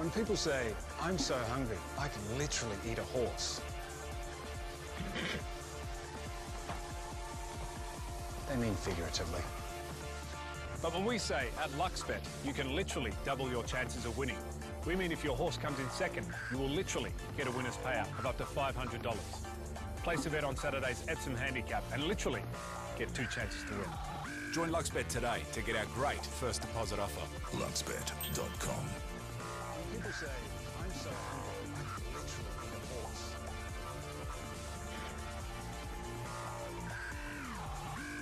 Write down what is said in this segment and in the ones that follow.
When people say, I'm so hungry, I can literally eat a horse, they mean figuratively. But when we say at LuxBet, you can literally double your chances of winning, we mean if your horse comes in second, you will literally get a winner's payout of up to $500. Place a bet on Saturday's Epsom Handicap and literally get 2 chances to win. Join LuxBet today to get our great first deposit offer. Luxbet.com. When people say, I'm so hungry, I can literally eat a horse,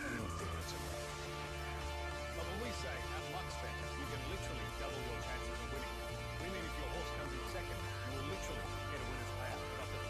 they mean figuratively. But when we say at LuxBet, you can literally double your chances of winning, we mean if your horse comes in second, you will literally get a winner's payout of up to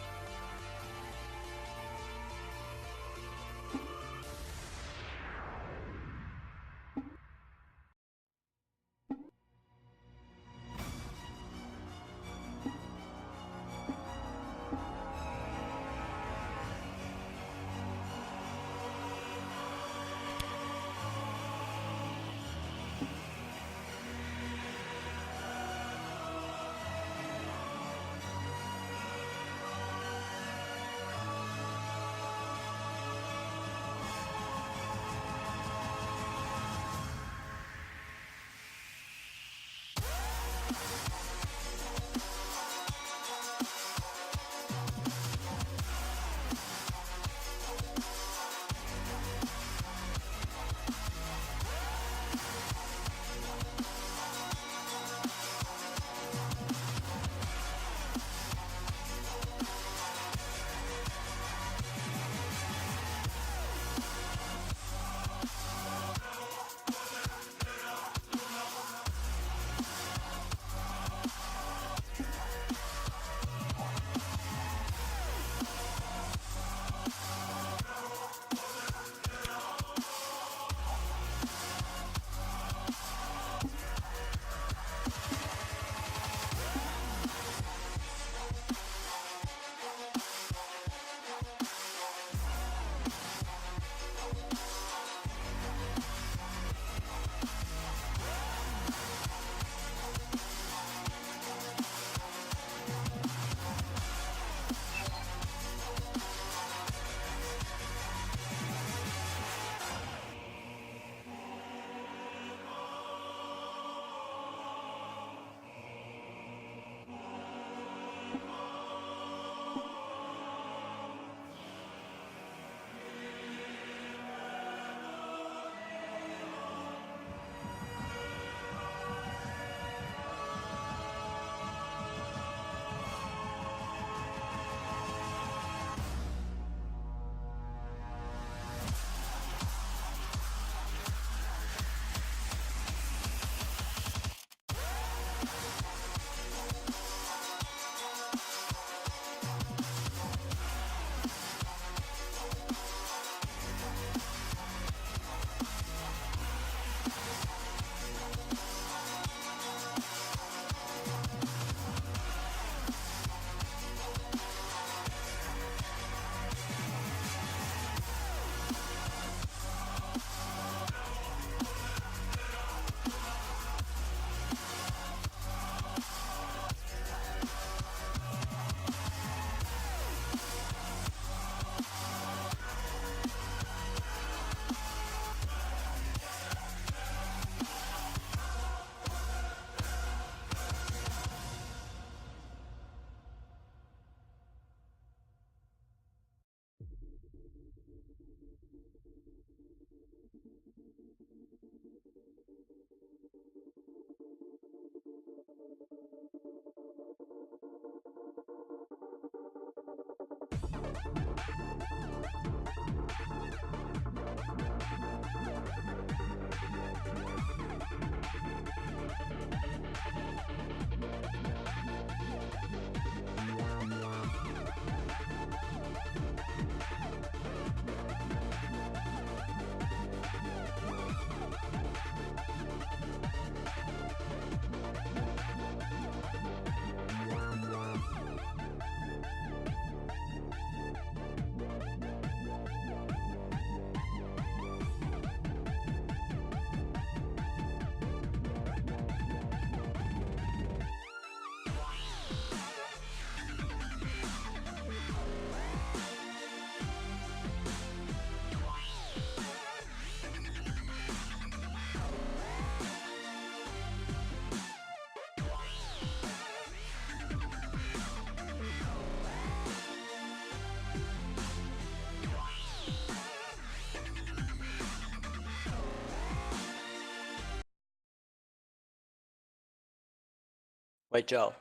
Wait, Joel,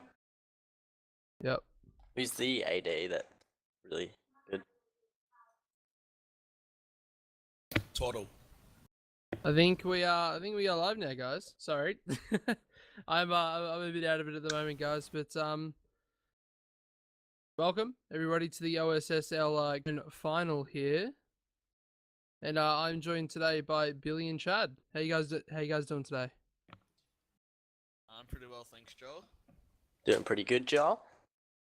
Yep. who's the AD that really good? Total. I think we are live now, guys. Sorry. I'm a bit out of it at the moment, guys, but welcome everybody to the OSSL grand final here. And I'm joined today by Billy and Chad. How you guys doing today? I'm pretty well, thanks, Joel. Doing pretty good, Joel.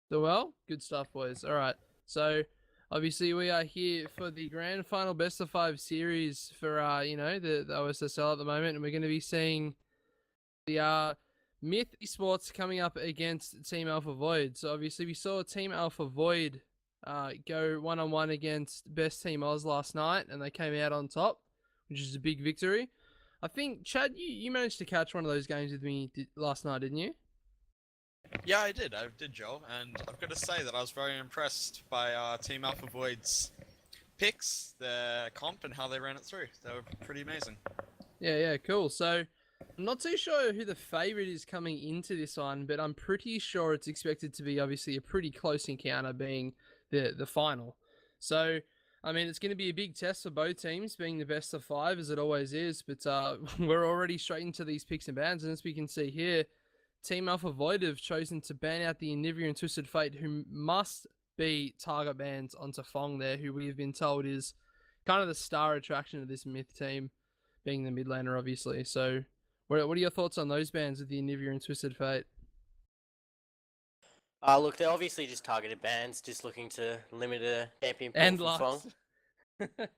Doing well? Good stuff, boys. All right. So, obviously, we are here for the grand final best of 5 series for, the OSSL at the moment. And we're going to be seeing the Myth Esports coming up against Team Alpha Void. So, obviously, we saw Team Alpha Void go 1-on-1 against Best Team Oz last night. And they came out on top, which is a big victory. I think, Chad, you managed to catch one of those games with me last night, didn't you? Yeah, I did, Joel, and I've got to say that I was very impressed by Team Alpha Void's picks, their comp, and how they ran it through. They were pretty amazing. Yeah, cool. So, I'm not too sure who the favourite is coming into this one, but I'm pretty sure it's expected to be obviously a pretty close encounter being the final. So, I mean, it's going to be a big test for both teams, being the best of 5, as it always is, but we're already straight into these picks and bans, and as we can see here, Team Alpha Void have chosen to ban out the Anivia and Twisted Fate, who must be target bans onto Fong there, who we have been told is kind of the star attraction of this Myth team, being the mid laner, obviously. So, what are your thoughts on those bans with the Anivia and Twisted Fate? Look, they're obviously just targeted bans, just looking to limit a champion pool And from Fong. Lux.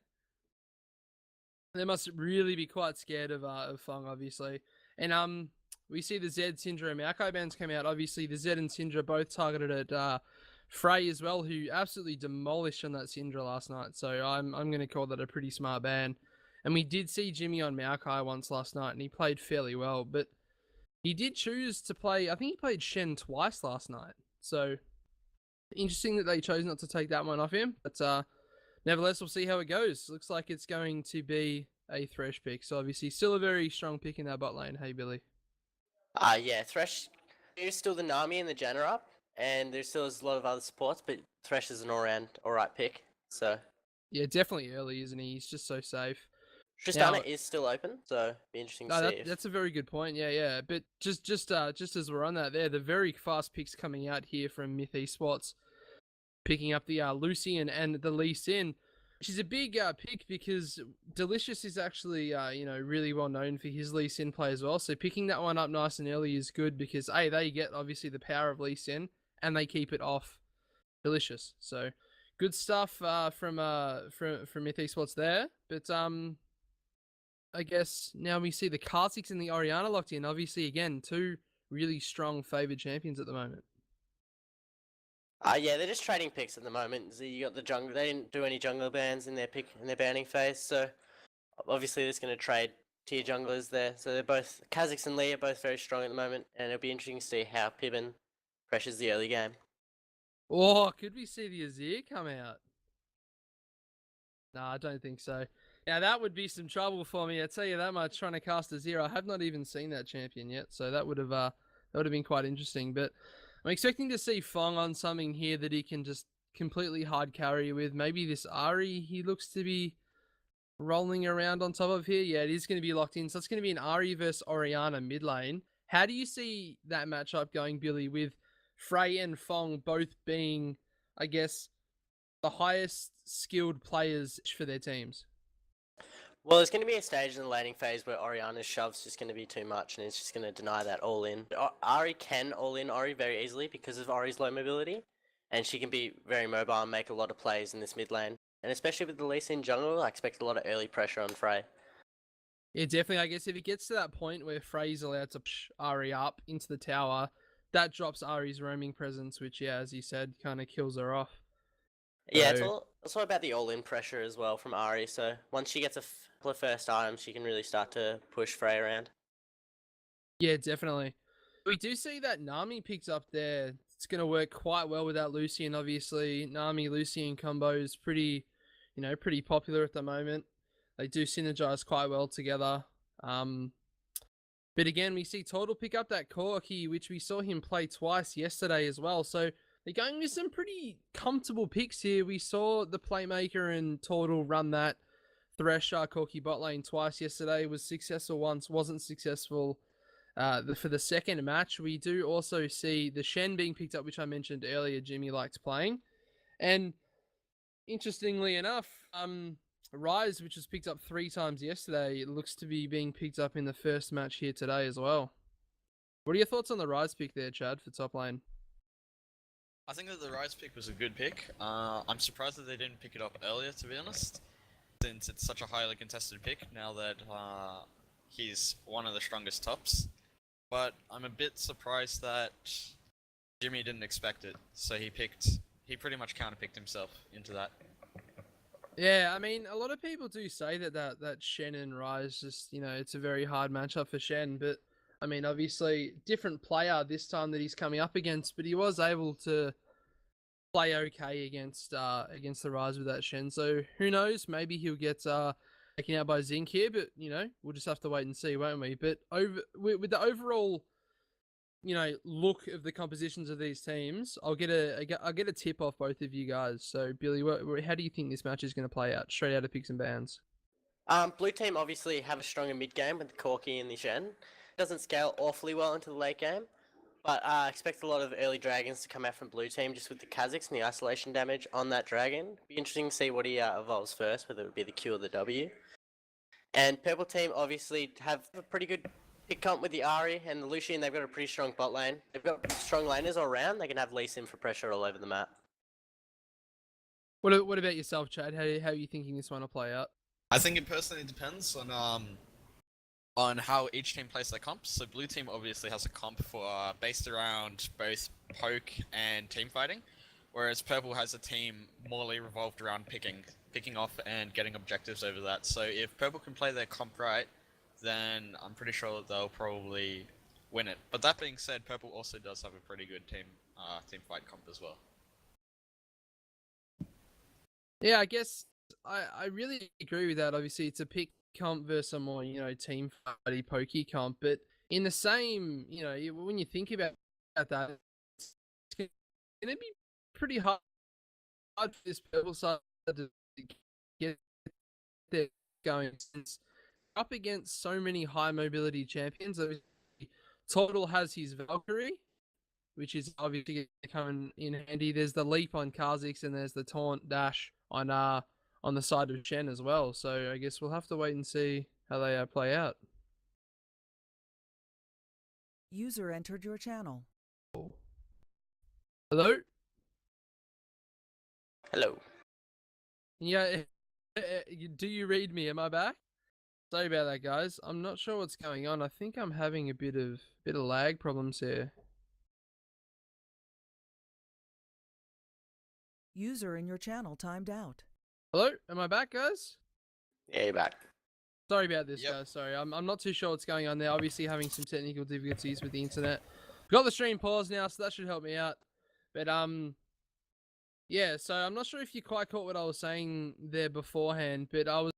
They must really be quite scared of Fong, obviously. And we see the Zed, Syndra, and Maokai bans come out. Obviously, the Zed and Syndra both targeted at Frey as well, who absolutely demolished on that Syndra last night. So I'm going to call that a pretty smart ban. And we did see Jimmy on Maokai once last night, and he played fairly well. But he did choose to play, I think he played Shen twice last night. So interesting that they chose not to take that one off him. But nevertheless, we'll see how it goes. Looks like it's going to be a Thresh pick. So obviously still a very strong pick in that bot lane. Hey, Billy. Yeah, Thresh is still the Nami and the Janna up, and there still is a lot of other supports, but Thresh is an all-round alright pick, so... Yeah, definitely early, isn't he? He's just so safe. Tristana is still open, so be interesting to see. That's a very good point. Yeah. But just as we're on that there, the very fast picks coming out here from Myth Esports, picking up the Lucian and the Lee Sin, which is a big pick because Delicious is actually really well known for his Lee Sin play as well. So picking that one up nice and early is good because they get obviously the power of Lee Sin and they keep it off Delicious. So good stuff from Myth Esports there. But I guess now we see the Kha'Zix and the Orianna locked in. Obviously, again, 2 really strong favoured champions at the moment. Yeah, they're just trading picks at the moment. So you got the jungle. They didn't do any jungler bans in their banning phase, so obviously they're just going to trade tier junglers there. So they're both Kha'Zix and Lee are both very strong at the moment, and it'll be interesting to see how Pippin pressures the early game. Oh, could we see the Azir come out? Nah, I don't think so. Now that would be some trouble for me. I tell you that much. Trying to cast Azir, I have not even seen that champion yet, so that would have been quite interesting. But I'm expecting to see Fong on something here that he can just completely hard carry with. Maybe this Ahri he looks to be rolling around on top of here. Yeah, it is going to be locked in. So it's going to be an Ahri versus Orianna mid lane. How do you see that matchup going, Billy, with Frey and Fong both being, I guess, the highest skilled players for their teams? Well, there's going to be a stage in the laning phase where Orianna's shove's just going to be too much, and it's just going to deny that all-in. Ahri can all-in Ori very easily because of Ori's low mobility, and she can be very mobile and make a lot of plays in this mid lane. And especially with the Lee Sin jungle, I expect a lot of early pressure on Frey. Yeah, definitely. I guess if it gets to that point where Frey's allowed to push Ahri up into the tower, that drops Ahri's roaming presence, which, yeah, as you said, kind of kills her off. Yeah, it's all about the all-in pressure as well from Ahri, so once she gets a couple of first items, she can really start to push Frey around. Yeah, definitely. We do see that Nami picks up there. It's going to work quite well with that Lucian, obviously. Nami-Lucian combo is pretty popular at the moment. They do synergize quite well together. But again, we see Total pick up that Corky, which we saw him play twice yesterday as well. So they're going with some pretty comfortable picks here. We saw the Playmaker and Total run that Thresher Corky bot lane twice yesterday. Was successful once, wasn't successful for the second match. We do also see the Shen being picked up, which I mentioned earlier Jimmy likes playing. And interestingly enough, Rise, which was picked up 3 times yesterday, it looks to be being picked up in the first match here today as well. What are your thoughts on the Rise pick there, Chad, for top lane? I think that the Rise pick was a good pick. I'm surprised that they didn't pick it up earlier, to be honest, since it's such a highly contested pick now that he's one of the strongest tops. But I'm a bit surprised that Jimmy didn't expect it, so he pretty much counterpicked himself into that. Yeah, I mean, a lot of people do say that Shen and Rise just, it's a very hard matchup for Shen, but I mean, obviously, different player this time that he's coming up against, but he was able to play okay against the Rise with that Shen. So who knows? Maybe he'll get taken out by Zinc here, but we'll just have to wait and see, won't we? But with the overall, look of the compositions of these teams, I'll get a tip off both of you guys. So Billy, how do you think this match is going to play out? Straight out of picks and bans. Blue team obviously have a stronger mid game with the Corky and the Shen. Doesn't scale awfully well into the late game, but expect a lot of early dragons to come out from blue team just with the Kazakhs and the isolation damage on that dragon. Be interesting to see what he evolves first, whether it be the Q or the W. And purple team obviously have a pretty good pick comp with the Ahri and the Lucian. They've got a pretty strong bot lane. They've got strong laners all around. They can have Lee Sin for pressure all over the map. What about yourself, Chad? How are you thinking this one will play out? I think it personally depends on how each team plays their comps. So blue team obviously has a comp for based around both poke and team fighting, whereas purple has a team morely revolved around picking off and getting objectives over that. So if purple can play their comp right, then I'm pretty sure that they'll probably win it. But that being said, purple also does have a pretty good team fight comp as well. Yeah, I guess I really agree with that. Obviously, it's a pick comp versus a more, team fighty pokey comp. But in the same, when you think about that, it's going to be pretty hard for this purple side to get there going, since up against so many high mobility champions. Total has his Valkyrie, which is obviously coming in handy. There's the leap on Kha'Zix, and there's the taunt dash on the side of Shen as well. So I guess we'll have to wait and see how they play out. User entered your channel. Hello? Hello. Yeah, do you read me? Am I back? Sorry about that, guys. I'm not sure what's going on. I think I'm having a bit of lag problems here. User in your channel timed out. Hello? Am I back, guys? Yeah, you're back. Sorry about this, Yep. guys. Sorry, I'm not too sure what's going on there. Obviously having some technical difficulties with the internet. Got the stream paused now, so that should help me out. But yeah, so I'm not sure if you quite caught what I was saying there beforehand, but I was